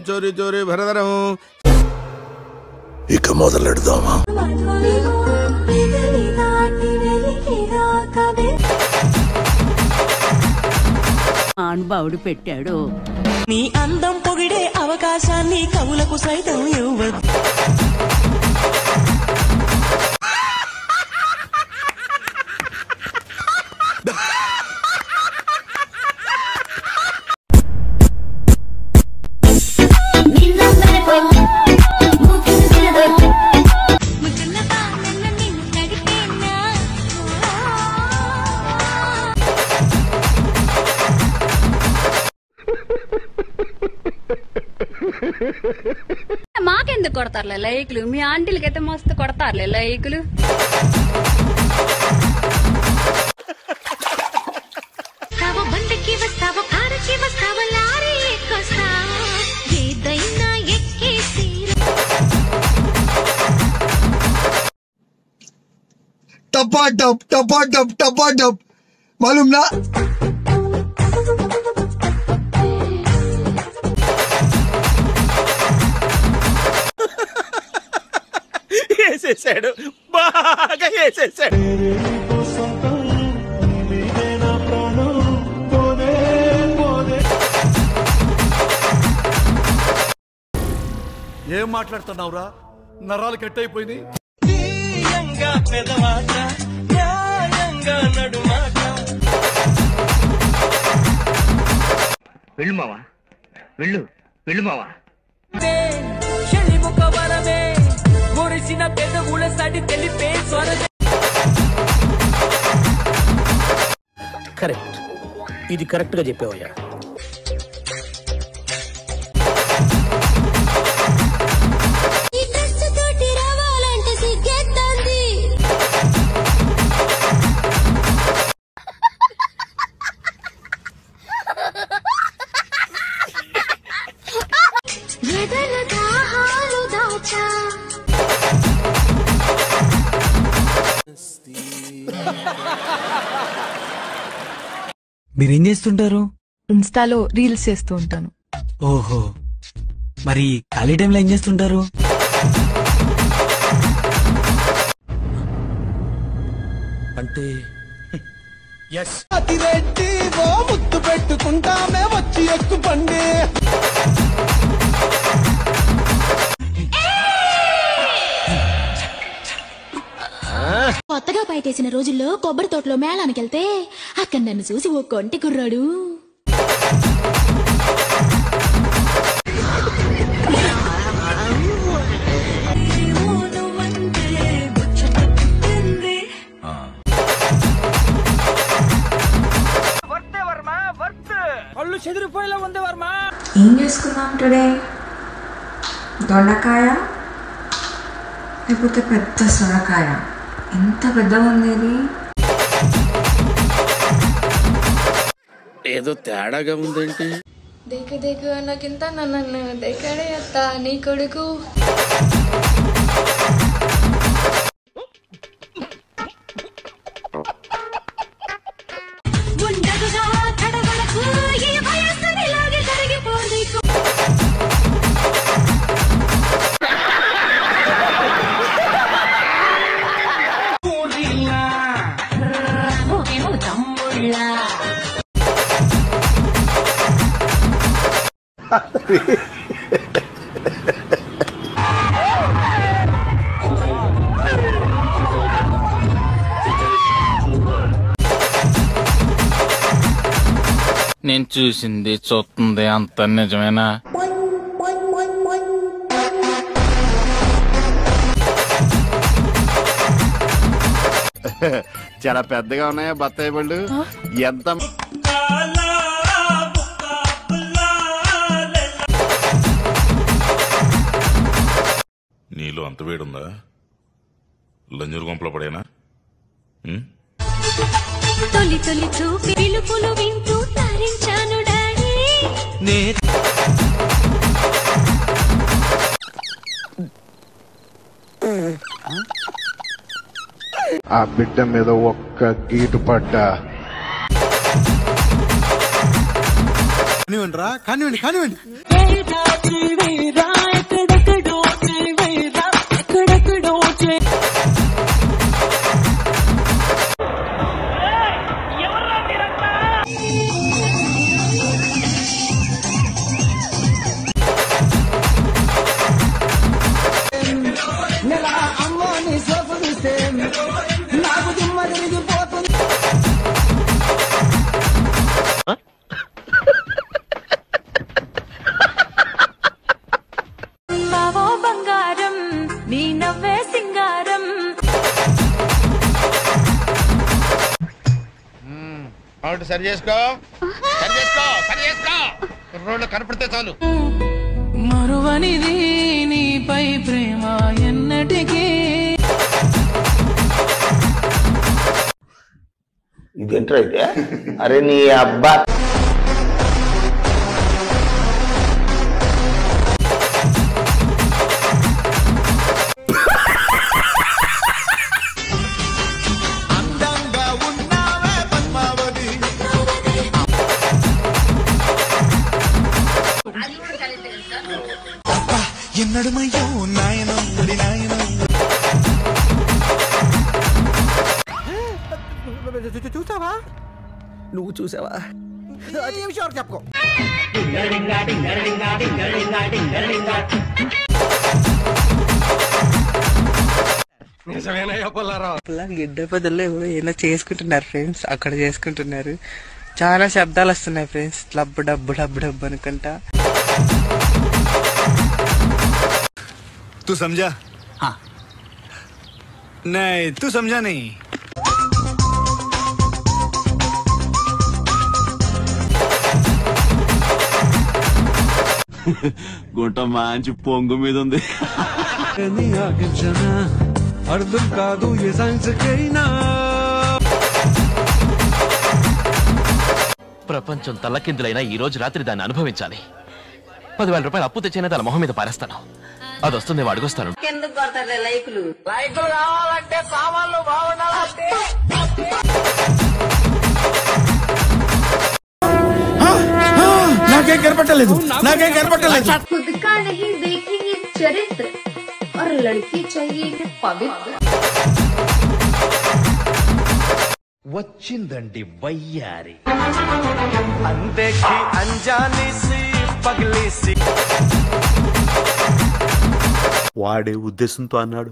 చోరీ చోరీ భరదరం. ఇక మొదలెడదామా? అనుభవుడు పెట్టాడు. నీ అందం పొగిడే అవకాశాన్ని కవులకు సైతం ఇవ్వదు. మాకెందుకు కొడతారులే లైకులు, మీ ఆంటీలకైతే మస్తు కొడతారులే లైకులు. टपा टप मालूम ना? వేసేసాడు, బాగా వేసేసాడు. ఏం మాట్లాడుతున్నావురా? నరాలు కట్ అయిపోయింది. వెళ్ళు మావా, వెళ్ళు వెళ్ళు మావా. కరెక్ట్, ఇది కరెక్ట్ గా చెప్పావయ్యా. మీరేం చేస్తుంటారు? ఇన్స్టాలో రీల్స్ చేస్తూ ఉంటాను. ఓహో, మరి ఖాళీ టైంలో ఏం చేస్తుంటారు? అంటే అతిరెడ్డి ఓ ముద్దు పెట్టుకుంటామే వచ్చి ఎక్కు పండి. కొత్తగా బయటేసిన రోజుల్లో కొబ్బరి తోటలో మేళానికి వెళ్తే అక్కడ నన్ను చూసి ఓ కొంటి కుర్రాడు కళ్ళు చెదిరిపోయేలా ఉంది వర్మ. ఏం చేసుకున్నాం టుడే? దొండకాయ లేకపోతే పెద్ద సొరకాయ? ఎంత పెద్దగా ఉంది ఇది. ఏదో తేడాగా ఉందేంటి? దేక దేక నాకింత నన్ను దేకడే అత్త నీ కొడుకు. నేను చూసింది చూస్తుంది అంత నిజమేనా? చాలా పెద్దగా ఉన్నాయా బత్తాయి పళ్ళు? ఎంత నీలో అంత వేడుందా? లంజూరు గుంపలో పడేనా? తొలి తొలి చూపి పిలుపులు వింటూ తరించాను డాడీ. ఆ బిడ్డ మీద ఒక్క గీటు పడ్డా. కానివ్వండి కానివ్వండి. అవును సరి చేసుకో రోడ్లు కనపడితే చాలు. మరువనిది నీపై ప్రేమ ఎన్నటికీ. ఇదేంట్రా అయితే? అరే నీ అబ్బా అందంగా ఉన్నావే పద్మావతి. ఎన్నడుమయ్యో నాయనం నాయనం. చూసావా? నువ్వు చూసావా? చెప్పుకో. గిడ్డ పెద్దలు ఏదో చేసుకుంటున్నారు ఫ్రెండ్స్, అక్కడ చేసుకుంటున్నారు. చాలా శబ్దాలు వస్తున్నాయి ఫ్రెండ్స్, డబ్బు డబ్బు డబ్బు డబ్బు అనుకుంటా. तू समझा? हाँ. नहीं तू समझा नहीं. గుంట మంచి పొంగు మీద ఉంది. అర్థం కాదు ఏ సైన్స్ కైనా. ప్రపంచం తల్లకిందులైనా ఈ రోజు రాత్రి దాన్ని అనుభవించాలి. 10,000 రూపాయలు అప్పు తెచ్చైనా తన మొహం మీద పారేస్తాను. అది వస్తుంది అడుగుస్తాను. ఎందుకు కొడతారు లైకులు కావాలంటే సామాన్లు బాగుండాలంటే. నాకేం కనపట్టలేదు. खुद का नहीं देखेंगे चरित्र और लड़की चाहिए पवित्र. వచ్చిందండి వయ్యారి. अंदेखी अंजानी सी पगली सी. వాడే ఉద్దేశంతో అన్నాడు.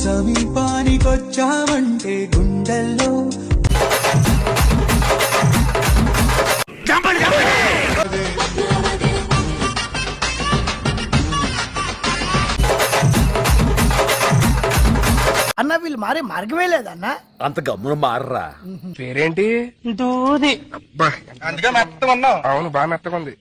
సమీపానికొచ్చావంటే గుండెల్లో అన్న వీళ్ళు మారే మార్గమే లేదన్న. అంత గమ్మున మారరా. పేరేంటి? దూది. అందుకే మెత్తగా ఉన్నావు. అవును బాగా మెత్తగా ఉంది.